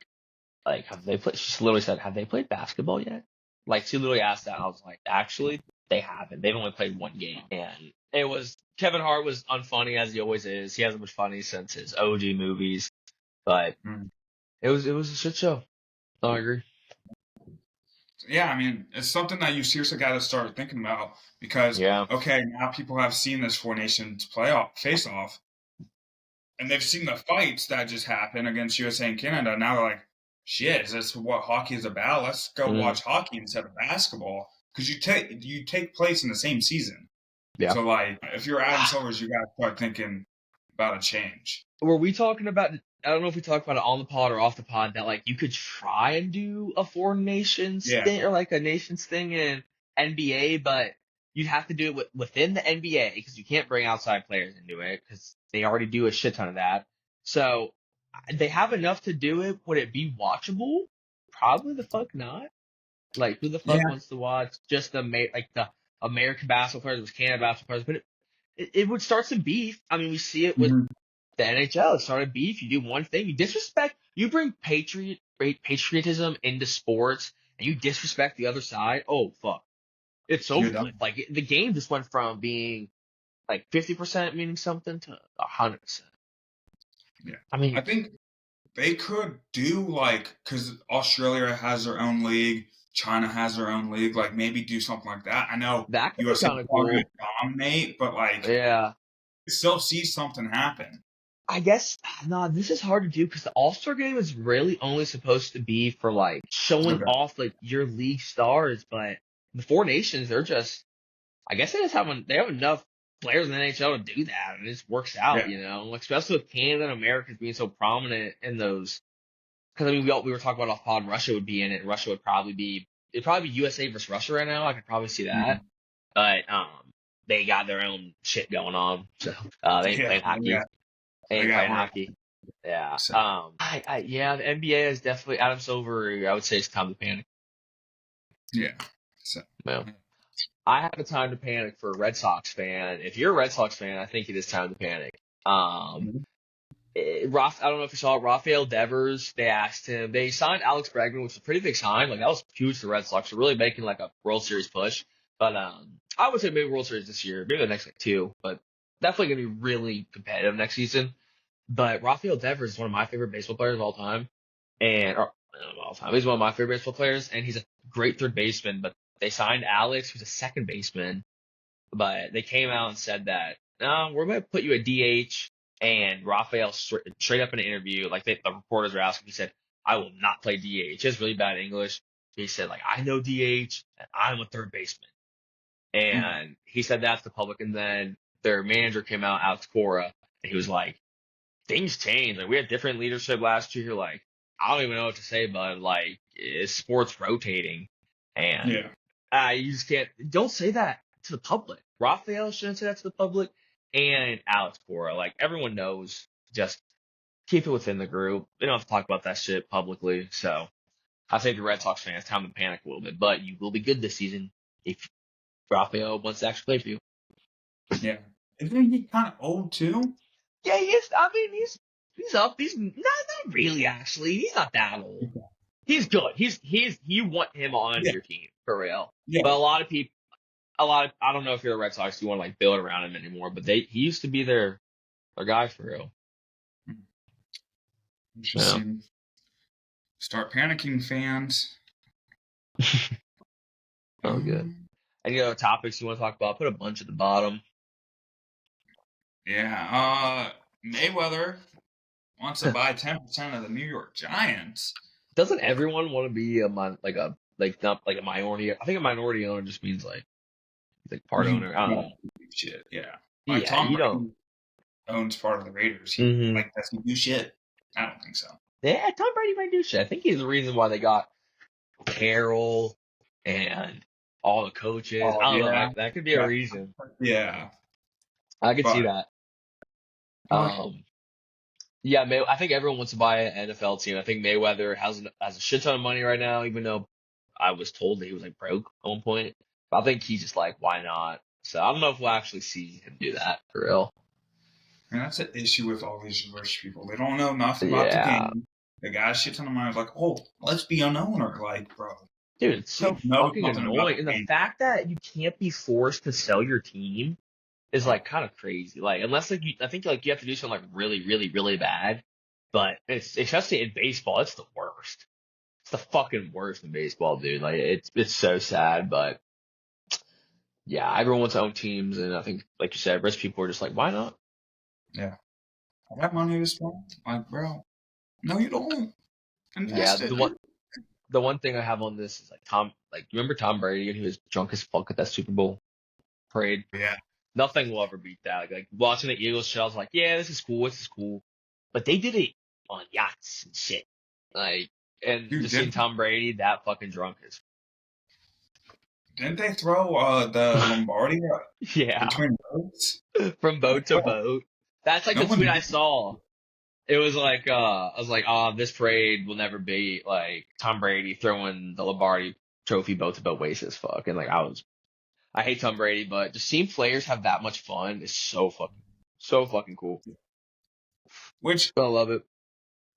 have they played? She literally said, have they played basketball yet? Like, she literally asked that, and I was like, actually, they haven't. They've only played one game, and Kevin Hart was unfunny as he always is. He hasn't been funny since his OG movies, but. It was a shit show. I agree. Yeah, I mean, it's something that you seriously got to start thinking about because, okay, now people have seen this Four Nations playoff face-off, and they've seen the fights that just happened against USA and Canada. Now they're like, shit, is this what hockey is about? Let's go watch hockey instead of basketball because you take place in the same season. Yeah. So, like, if you're Adam Silvers, you got to start thinking about a change. Were we talking about? I don't know if we talked about it on the pod or off the pod that like you could try and do a Four Nations thing or like a nations thing in NBA, but you'd have to do it within the NBA because you can't bring outside players into it because they already do a shit ton of that. So they have enough to do it. Would it be watchable? Probably the fuck not. Like, who the fuck wants to watch just the American basketball players with Canada basketball players? But it would start some beef. I mean, we see it with the NHL. It started beef. You do one thing, you disrespect, you bring patriotism into sports, and you disrespect the other side. Oh fuck, it's over. Like the game just went from being like 50% meaning something to 100%. Yeah, I mean, I think they could do because Australia has their own league, China has their own league. Like maybe do something like that. I know that could USA be kind of cool. Dominate, but yeah, still see something happen. I guess no, this is hard to do because the All-Star game is really only supposed to be for like showing off like your league stars, but the Four Nations, they're just, I guess they have enough players in the NHL to do that, and it just works out, you know, especially with Canada and America being so prominent in those. Because I mean, we were talking about off pod, Russia would be in it. Russia would probably be USA versus Russia right now. I could probably see that, but they got their own shit going on, so they ain't playing hockey. Yeah. They ain't playing hockey. Yeah. So. The NBA is definitely Adam Silver. I would say it's time to panic. Yeah. So. Well, I have a time to panic for a Red Sox fan. If you're a Red Sox fan, I think it is time to panic. I don't know if you saw it, Rafael Devers, they asked him, they signed Alex Bregman, which is a pretty big sign. Like, that was huge for the Red Sox. They're really making like a World Series push. But, I would say maybe World Series this year, maybe the next like 2, but definitely going to be really competitive next season. But Rafael Devers is one of my favorite baseball players of all time. He's one of my favorite baseball players, and he's a great third baseman. But they signed Alex, who's a second baseman. But they came out and said that, no, we're going to put you at DH. And Rafael straight up in an interview, like the reporters were asking, he said, I will not play DH. He has really bad English. He said, like, I know DH, and I'm a third baseman. And he said that to the public. And then their manager came out, Alex Cora, and he was like, things change. Like, we had different leadership last year. Like, I don't even know what to say, but like, is sports rotating? And you just don't say that to the public. Rafael shouldn't say that to the public. And Alex Cora, like, everyone knows, just keep it within the group. They don't have to talk about that shit publicly. So I think the Red Sox fans, time to panic a little bit, but you will be good this season if Rafael wants to actually play for you. Yeah. Isn't he kind of old too? Yeah, he is. I mean, he's up. He's not really, actually. He's not that old. He's good. You want him on your team, for real. Yeah. But a lot of, I don't know if you're the Red Sox, you want to like build around him anymore, but he used to be their guy for real. Interesting. Yeah. Start panicking, fans. Oh, good. Any other topics you want to talk about? Put a bunch at the bottom. Yeah. Mayweather wants to buy 10% of the New York Giants. Doesn't everyone want to be a minority? I think a minority owner just means like part owner. I don't know. Shit. Yeah. Like Tom Brady owns part of the Raiders. He doesn't do shit. I don't think so. Yeah, Tom Brady might do shit. I think he's the reason why they got Carroll and all the coaches. I don't know. That could be a reason. Yeah. I could see that. I think everyone wants to buy an NFL team. I think Mayweather has a shit ton of money right now, even though I was told that he was like broke at one point. But I think he's just like, why not? So I don't know if we'll actually see him do that for real. And that's an issue with all these rich people. They don't know nothing about the game. They got a shit ton of money. Like, oh, let's be an owner. Like, bro. Dude, it's so fucking annoying. And the fact that you can't be forced to sell your team is like kind of crazy. Like, unless like I think like you have to do something like really, really, really bad. But it's especially in baseball, it's the worst. It's the fucking worst in baseball, dude. Like, it's so sad, but yeah, everyone wants to own teams, and I think, like you said, rich people are just like, why not? Yeah. I got money to spend. Like, bro, no, you don't. Invest it. The one thing I have on this is you remember Tom Brady, and he was drunk as fuck at that Super Bowl parade? Yeah. Nothing will ever beat that. Like watching the Eagles show, I was like, yeah, this is cool. But they did it on yachts and shit. Like, and just seeing Tom Brady that fucking drunk is. Didn't they throw the Lombardi between boats? From boat to boat. That's like No the tweet I saw. It was like, I was like, oh, this parade will never be like Tom Brady throwing the Lombardi trophy boat to boat waste as fuck. And like, I hate Tom Brady, but just seeing players have that much fun is so fucking cool. Which I love it.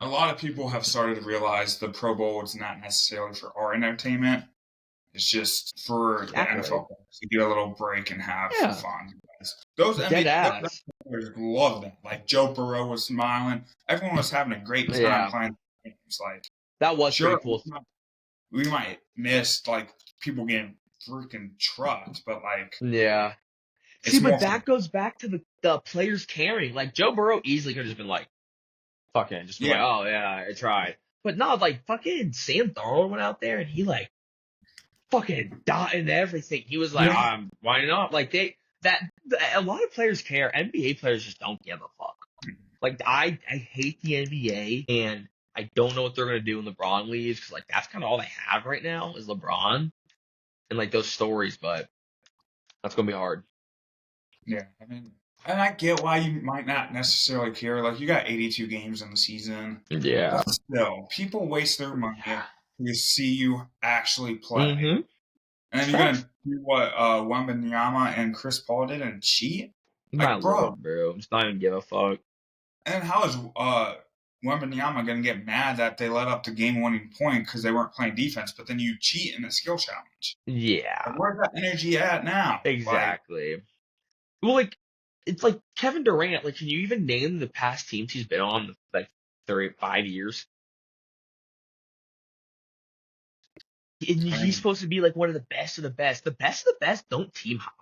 A lot of people have started to realize the Pro Bowl is not necessarily for our entertainment. It's just for the NFL to get a little break and have fun. Those NBA players love that. Like Joe Burrow was smiling. Everyone was having a great time playing games. Like that was pretty cool. We might miss like people getting freaking trucked, but like See, but that goes back to the players caring. Like Joe Burrow easily could have just been like, fucking just like, oh yeah, I tried. But no, like fucking Sam Darnold went out there and he like fucking dotted everything. He was like, why not? Like a lot of players care. NBA players just don't give a fuck. Like I hate the NBA and I don't know what they're gonna do when LeBron leaves because like that's kind of all they have right now is LeBron and like those stories. But that's gonna be hard. Yeah, I mean. And I get why you might not necessarily care. Like, you got 82 games in the season. Yeah. But still, people waste their money to see you actually play. Mm-hmm. And then you're going to do what Wembanyama and Chris Paul did and cheat? Like, bro. Just not even give a fuck. And how is Wembanyama going to get mad that they let up the game-winning point because they weren't playing defense, but then you cheat in the skill challenge? Yeah. Like, where's that energy at now? Exactly. Well, like, it's like Kevin Durant. Like, can you even name the past teams he's been on? Like 5 years. And he's supposed to be like one of the best of the best. The best of the best don't team hop.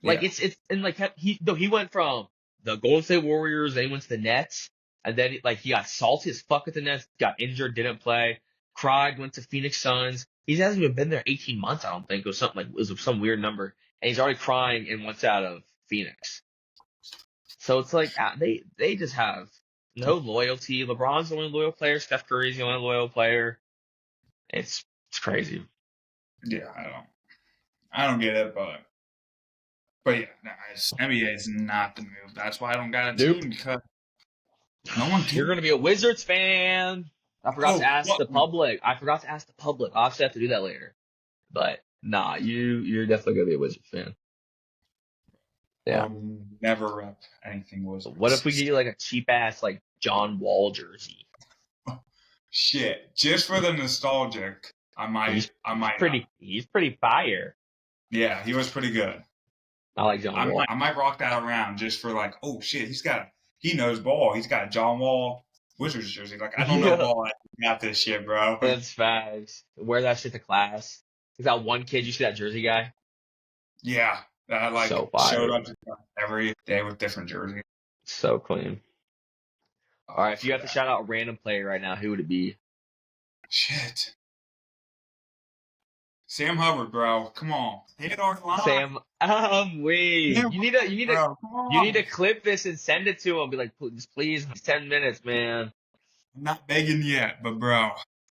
Like it's and like he went from the Golden State Warriors, then he went to the Nets, and then like he got salty as fuck at the Nets, got injured, didn't play. Cried, went to Phoenix Suns. He hasn't even been there 18 months. I don't think it was something like it was some weird number, and he's already crying and wants out of Phoenix. So it's like they just have no loyalty. LeBron's the only loyal player. Steph Curry's the only loyal player. It's crazy. Yeah, I don't get it, but yeah, NBA is not the move. That's why I don't got a team because no one can. You're gonna be a Wizards fan. I forgot to ask the public. I'll actually have to do that later. But nah, you're definitely gonna be a Wizards fan. Yeah. Never rep anything Wizards. What if we get you like a cheap ass like John Wall jersey? Shit, just for the nostalgic, I might. He's pretty fire. Yeah, he was pretty good. I like John Wall. I might rock that around just for like, oh shit, he knows ball. He's got a John Wall Wizards jersey. Like, I don't know ball. I got this shit, bro. That's facts. Wear that shit to class. Is that one kid? You see that Jersey guy? Yeah, that like showed up every day with different jerseys. So clean. All right, if you have to shout out a random player right now, who would it be? Shit. Sam Hubbard, bro. Come on. Hit our line. Sam, wait. You need to clip this and send it to him. Be like, please, 10 minutes, man. I'm not begging yet, but bro.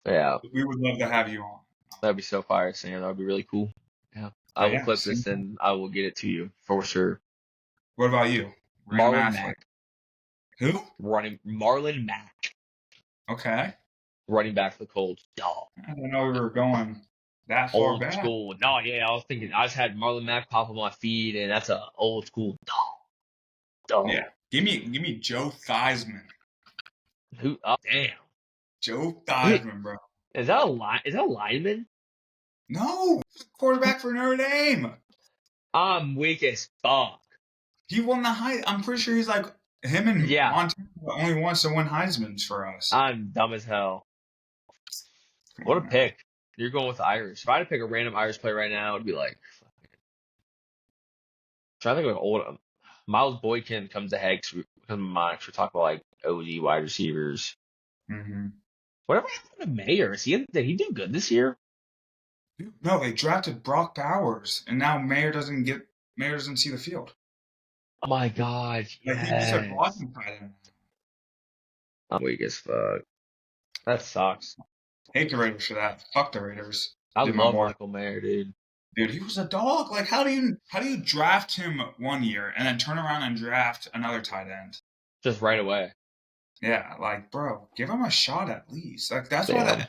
Yeah. We would love to have you on. That'd be so fire, Sam. That would be really cool. Yeah. I will clip this and I will get it to you for sure. What about you? Marlon Mack. Who? Marlon Mack. Okay. Running back for the Colts. Dog. I didn't know we were going that far old back. School. No, yeah, I was thinking. I just had Marlon Mack pop on my feed, and that's a old school dog. Yeah. Give me Joe Theismann. Who? Oh, damn. Joe Theismann, bro. Is that a lineman? No, quarterback for Notre Dame. I'm weak as fuck. He won the Heisman. I'm pretty sure he's like him and Montana only wants to win Heisman's for us. I'm dumb as hell. What a pick. You're going with the Irish. If I had to pick a random Irish player right now, it would be like, I'm trying to think of old. Miles Boykin comes to head because we talk about like OG wide receivers. Mm-hmm. Whatever happened to Mayer? Did he do good this year? No, they drafted Brock Bowers, and now Mayer doesn't see the field. Oh my god! Yes. I'm weak as fuck. That sucks. Hate the Raiders for that. Fuck the Raiders. I love Michael Mayer, dude. Dude, he was a dog. Like, how do you draft him 1 year and then turn around and draft another tight end? Just right away. Yeah, like, bro, give him a shot at least. Like, that's why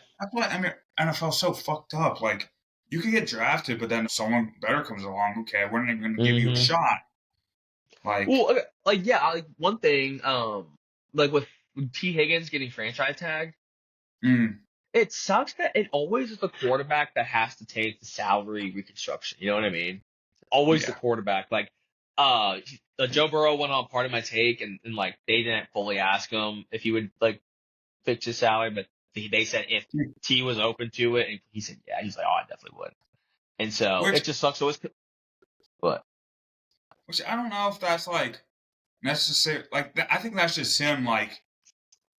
NFL's so fucked up. Like, you can get drafted, but then if someone better comes along, okay, we're not even going to give you a shot. Like, well, like yeah, like one thing, like with T. Higgins getting franchise tagged, it sucks that it always is the quarterback that has to take the salary reconstruction. You know what I mean? Always the quarterback. Like, Joe Burrow went on Part of My Take, and like they didn't fully ask him if he would like fix his salary, but they said if T was open to it, and he said yeah. He's like, oh, I definitely would. And so it just sucks. So it's what? Which I don't know if that's like necessary. Like, I think that's just him. Like,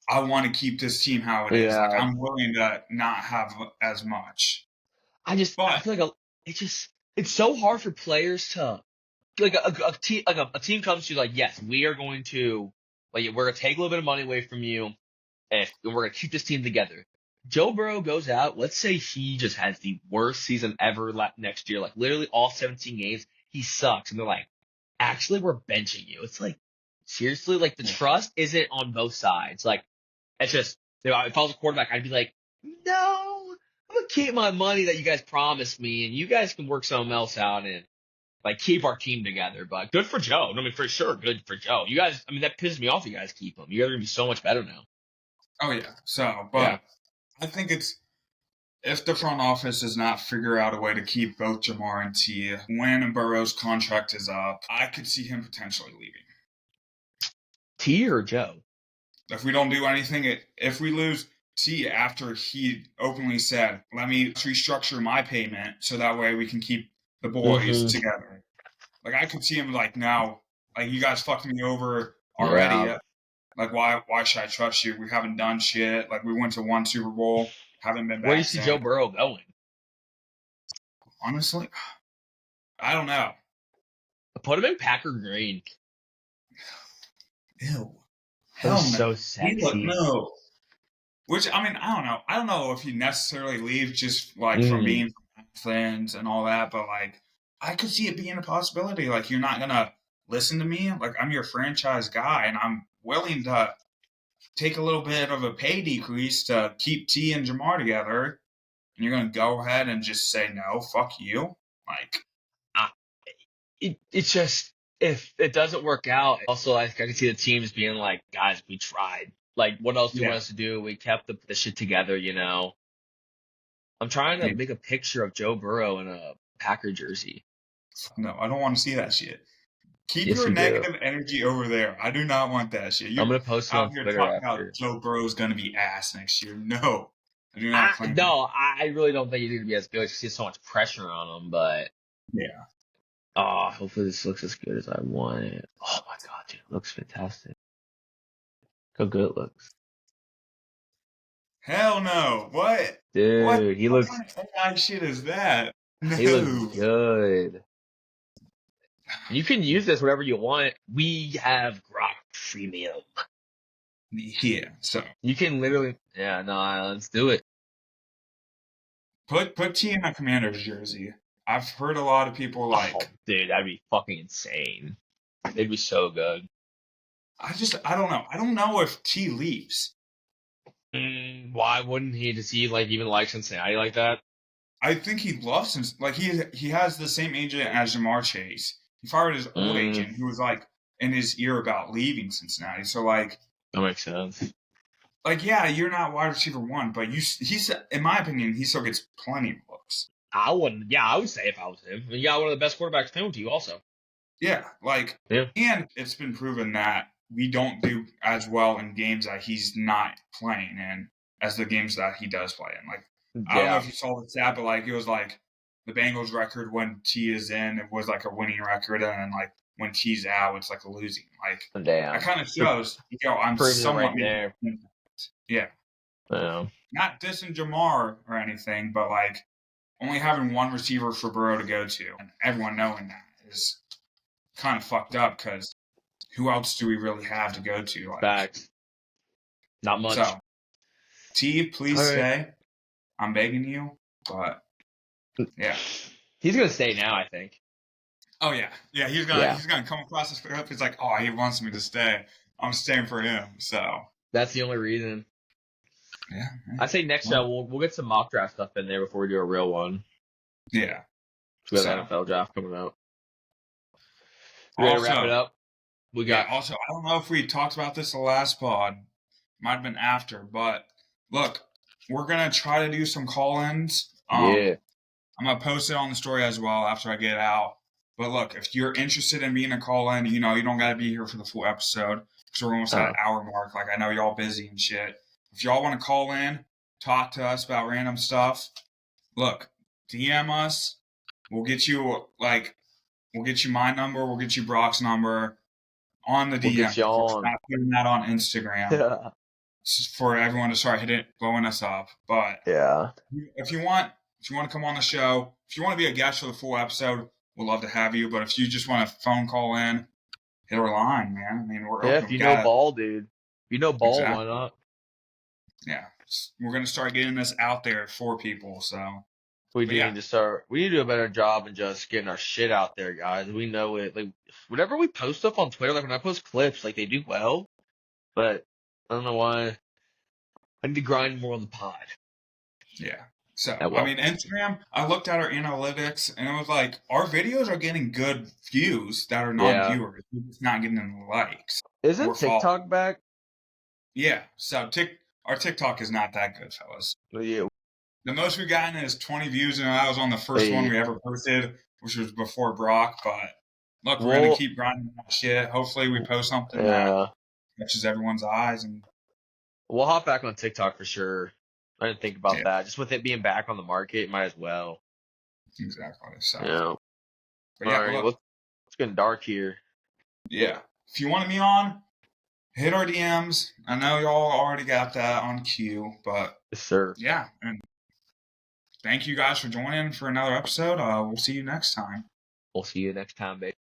I want to keep this team how it is. Like, I'm willing to not have as much. I feel like it's so hard for players to like a team comes to you like, yes, we are going to we're gonna take a little bit of money away from you, and we're gonna keep this team together. Joe Burrow goes out. Let's say he just has the worst season ever next year, like literally all 17 games, he sucks, and they're like, actually, we're benching you. It's like, seriously, like the trust isn't on both sides. Like, it's just, if I was a quarterback, I'd be like, no, I'm going to keep my money that you guys promised me, and you guys can work something else out and, like, keep our team together. But good for Joe. I mean, for sure, good for Joe. You guys, I mean, that pisses me off you guys keep him. You guys are going to be so much better now. Oh, yeah. But I think if the front office does not figure out a way to keep both Ja'Marr and T, when Burrow's contract is up, I could see him potentially leaving. T or Joe? If we don't do anything, if we lose T after he openly said, let me restructure my payment so that way we can keep the boys together. Like, I could see him like, now, like, you guys fucked me over already. Yeah. Like, why should I trust you? We haven't done shit. Like, we went to 1 Super Bowl, haven't been back. Where do you see Joe Burrow going? Honestly, I don't know. Put him in Packer green. Ew. Hell so sexy. No. Which, I mean, I don't know. I don't know if he necessarily leaves just, like, from being friends and all that, but, like, I could see it being a possibility. Like, you're not going to listen to me. Like, I'm your franchise guy, and I'm willing to take a little bit of a pay decrease to keep T and Ja'Marr together, and you're going to go ahead and just say, no, fuck you? Like, it's just, if it doesn't work out, also, I can see the teams being like, guys, we tried. Like, what else do you want us to do? We kept the shit together, you know? I'm trying to make a picture of Joe Burrow in a Packer jersey. No, I don't want to see that shit. Keep your negative energy over there. I do not want that shit. I'm going to post it on Twitter after. Joe Burrow's going to be ass next year. No. I do not claim I really don't think he's going to be as good because he has so much pressure on him, but... Yeah. Oh, hopefully this looks as good as I want it. Oh my god, dude, it looks fantastic. Look how good it looks. Hell no. What? Dude, he looks... What kind of shit is that? No. He looks good. You can use this whatever you want. We have Grok Premium. Yeah, so... You can literally... Yeah, no, let's do it. Put T in a Commander's jersey. I've heard a lot of people like... Oh, dude, that'd be fucking insane. It'd be so good. I don't know. I don't know if T leaves. Why wouldn't he? Does he even like Cincinnati like that? I think he loves Cincinnati. Like, he has the same agent as Ja'Marr Chase. He fired his old agent who was like in his ear about leaving Cincinnati. So like... That makes sense. Like, yeah, you're not wide receiver 1, but he's, in my opinion, he still gets plenty of looks. I wouldn't. Yeah, I would say if I was him. You got one of the best quarterbacks coming to you also. Yeah, and it's been proven that we don't do as well in games that he's not playing in as the games that he does play in. Like, I don't know if you saw the stat, but like, it was like the Bengals record when T is in, it was like a winning record, and then like when T's out, it's like a losing. Like, that kind of shows, I'm somewhat there. Yeah. Not dissing Ja'Marr or anything, but like, only having one receiver for Burrow to go to, and everyone knowing that is kind of fucked up because who else do we really have to go to? Like, facts. Not much. So, T, please stay. I'm begging you, but yeah. He's gonna stay now, I think. Oh yeah, he's gonna come across this clip. He's like, oh, he wants me to stay. I'm staying for him. So that's the only reason. Yeah. I say next show we'll get some mock draft stuff in there before we do a real one. Yeah. We have the NFL draft coming out. We ready to wrap it up? We got. Yeah, also, I don't know if we talked about this the last pod. Might have been after, but look, we're gonna try to do some call-ins. Yeah. I'm gonna post it on the story as well after I get out. But look, if you're interested in being a call-in, you don't gotta be here for the full episode because we're almost at an hour mark. Like I know y'all busy and shit. If y'all want to call in, talk to us about random stuff, look, DM us. We'll get you my number. We'll get you Brock's number on the DM. We'll get you on. Not putting that on Instagram for everyone to start blowing us up. But yeah, if you want to come on the show, if you want to be a guest for the full episode, we'd love to have you. But if you just want a phone call in, hit our line, man. I mean, we're open. If you know ball, dude. If you know ball, exactly. Why not? Yeah, we're gonna start getting this out there for people. So we need to start. We need to do a better job in just getting our shit out there, guys. We know it. Like whenever we post stuff on Twitter, like when I post clips, like they do well, but I don't know why. I need to grind more on the pod. Yeah. So I mean, Instagram. I looked at our analytics, and it was like our videos are getting good views that are non-viewers. We're just not getting the likes. Isn't TikTok back? Yeah. So our TikTok is not that good, fellas. Yeah. The most we've gotten is 20 views, and that was on the first one we ever posted, which was before Brock. But look, we're going to keep grinding that shit. Hopefully we post something that catches everyone's eyes. And we'll hop back on TikTok for sure. I didn't think about that. Just with it being back on the market, might as well. Exactly. So, All right, it's getting dark here. Yeah. If you want me on, hit our DMs. I know y'all already got that on cue, but yes, sir. Yeah. And thank you guys for joining for another episode. We'll see you next time. We'll see you next time, baby.